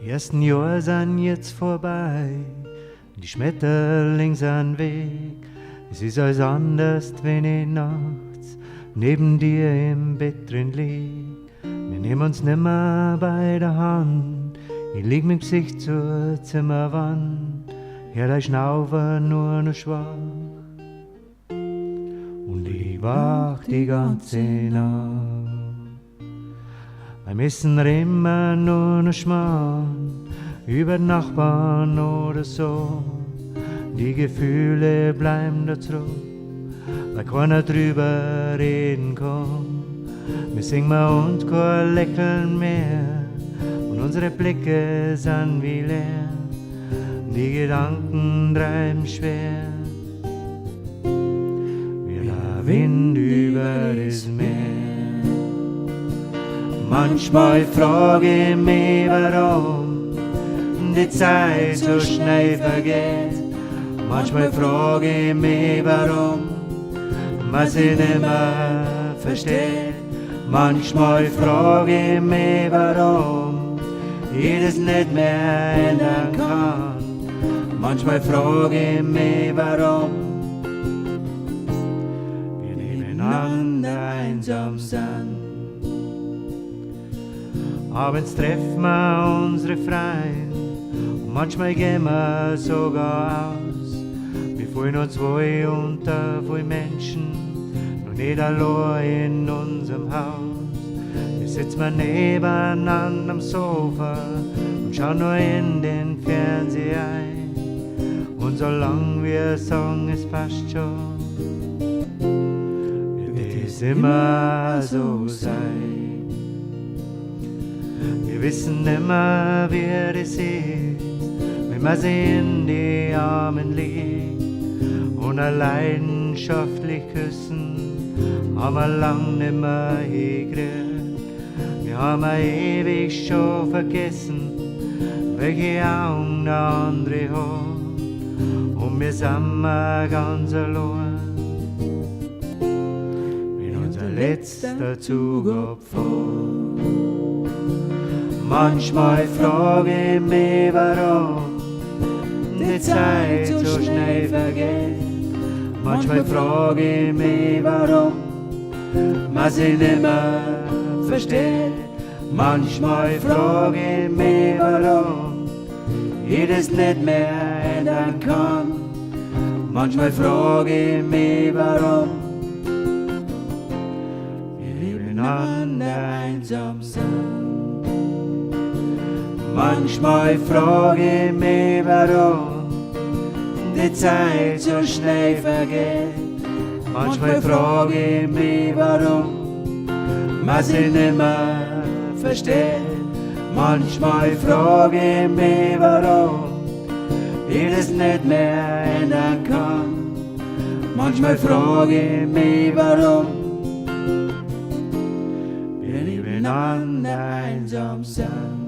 Die ersten Jahre sind jetzt vorbei, die Schmetterlinge sind weg. Es ist alles anders, wenn ich nachts neben dir im Bett drin lieg. Wir nehmen uns nimmer bei der Hand, ich leg mit Gesicht zur Zimmerwand, hör dein Schnaufen nur noch schwach. Und ich wach die ganze Nacht. Beim Essen reden wir nur noch Schmarrn über die Nachbarn oder so. Die Gefühle bleiben da zurück, weil keiner drüber reden kann. Wir singen und kein Lächeln mehr und unsere Blicke sind wie leer. Die Gedanken treiben schwer wie der Wind über das Meer. Manchmal frage ich mich, warum die Zeit so schnell vergeht. Manchmal frage ich mich, warum man sie nimmer versteht. Manchmal frage ich mich, warum ich das nicht mehr ändern kann. Manchmal frage ich mich, warum wir nebeneinander einsam sind. Abends treffen wir unsere Freunde und manchmal gehen wir sogar aus. Wir fühlen uns wohl unter wohl Menschen, noch nicht allein in unserem Haus. Wir sitzen wir nebeneinander am Sofa und schauen nur in den Fernseher ein. Und solange wir sagen, es passt schon, wird es immer so sein. Wir wissen nimmer, wie das ist, wenn man sie in die Armen liegt und leidenschaftlich küssen, haben wir lang nimmer hingekriegt. Wir haben ewig schon vergessen, welche Augen der andere hat, und wir sind ganz allein, wenn unser letzter Zug abfährt. Manchmal frage ich mich, warum die Zeit so schnell vergeht. Manchmal frage ich mich, warum man sie nimmer versteht. Manchmal frage ich mich, warum ich das nicht mehr ändern kann. Manchmal frage ich mich, warum wir nebeneinander einsam sind. Manchmal frage ich mich, warum die Zeit so schnell vergeht. Manchmal frage ich mich, warum man sie nimmer versteht. Manchmal frage ich mich, warum ich das nicht mehr ändern kann. Manchmal frage ich mich, warum wir nebeneinander einsam sind.